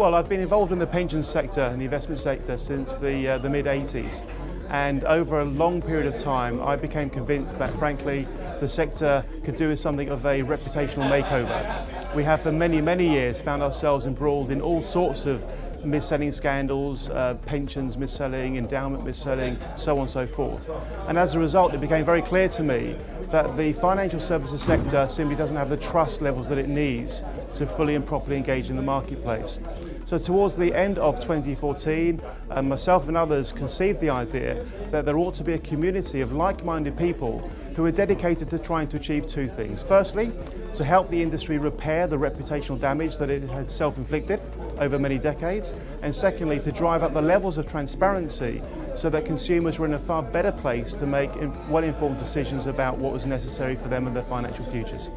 Well, I've been involved in the pensions sector and the investment sector since the mid-80s. And over a long period of time, I became convinced that, frankly, the sector could do with something of a reputational makeover. We have for many, many years found ourselves embroiled in all sorts of mis-selling scandals, pensions mis-selling, endowment mis-selling, so on and so forth. And as a result, it became very clear to me that the financial services sector simply doesn't have the trust levels that it needs to fully and properly engage in the marketplace. So towards the end of 2014, myself and others conceived the idea that there ought to be a community of like-minded people who are dedicated to trying to achieve two things. Firstly, to help the industry repair the reputational damage that it had self-inflicted over many decades, and secondly, to drive up the levels of transparency so that consumers were in a far better place to make well-informed decisions about what was necessary for them and their financial futures.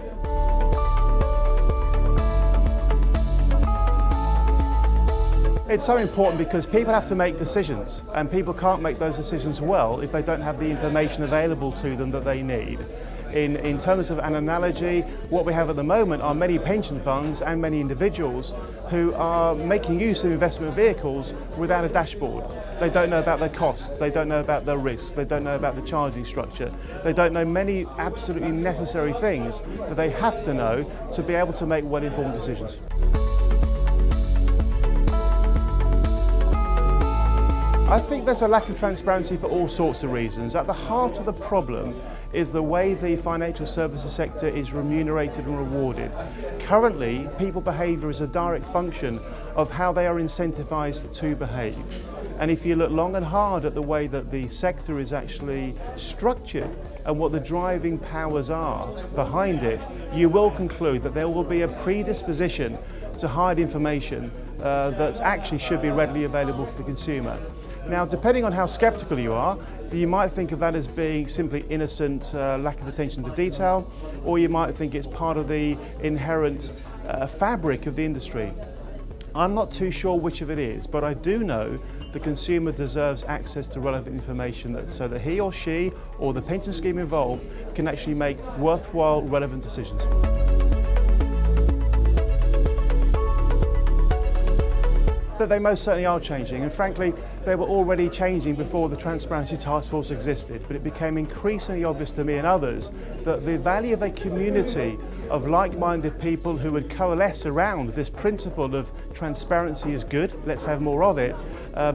It's so important because people have to make decisions, and people can't make those decisions well if they don't have the information available to them that they need. In terms of an analogy, what we have at the moment are many pension funds and many individuals who are making use of investment vehicles without a dashboard. They don't know about their costs, they don't know about their risks, they don't know about the charging structure, they don't know many absolutely necessary things that they have to know to be able to make well-informed decisions. I think there's a lack of transparency for all sorts of reasons. At the heart of the problem is the way the financial services sector is remunerated and rewarded. Currently, people behaviour is a direct function of how they are incentivised to behave. And if you look long and hard at the way that the sector is actually structured and what the driving powers are behind it, you will conclude that there will be a predisposition to hide information that actually should be readily available for the consumer. Now, depending on how sceptical you are, you might think of that as being simply innocent lack of attention to detail, or you might think it's part of the inherent fabric of the industry. I'm not too sure which of it is, but I do know the consumer deserves access to relevant information so that he or she or the pension scheme involved can actually make worthwhile, relevant decisions. That they most certainly are changing, and frankly they were already changing before the Transparency Task Force existed, but it became increasingly obvious to me and others that the value of a community of like-minded people who would coalesce around this principle of transparency is good, let's have more of it,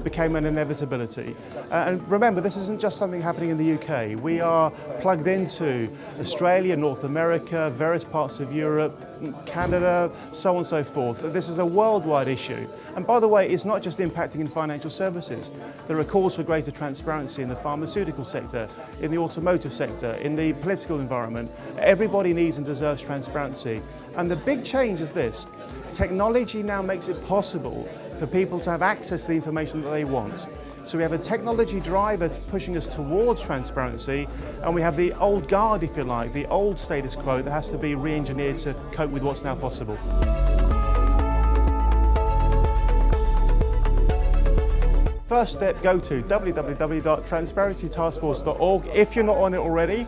became an inevitability. And remember, this isn't just something happening in the UK. We are plugged into Australia, North America, various parts of Europe, Canada, so on and so forth. This is a worldwide issue. And by the way, it's not just impacting in financial services. There are calls for greater transparency in the pharmaceutical sector, in the automotive sector, in the political environment. Everybody needs and deserves transparency. And the big change is this. Technology now makes it possible for people to have access to the information that they want. So we have a technology driver pushing us towards transparency, and we have the old guard, if you like, the old status quo that has to be re-engineered to cope with what's now possible. First step, go to www.transparencytaskforce.org. If you're not on it already,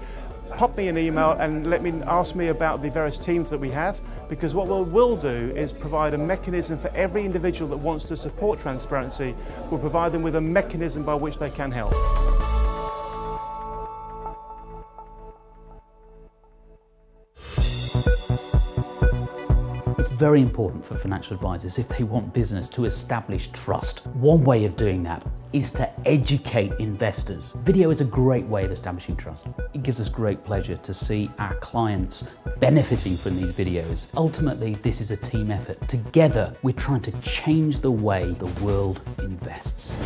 pop me an email and ask me about the various teams that we have, because what we'll do is provide a mechanism for every individual that wants to support transparency. We'll provide them with a mechanism by which they can help. It's very important for financial advisors, if they want business, to establish trust. One way of doing that is to educate investors. Video is a great way of establishing trust. It gives us great pleasure to see our clients benefiting from these videos. Ultimately, this is a team effort. Together, we're trying to change the way the world invests.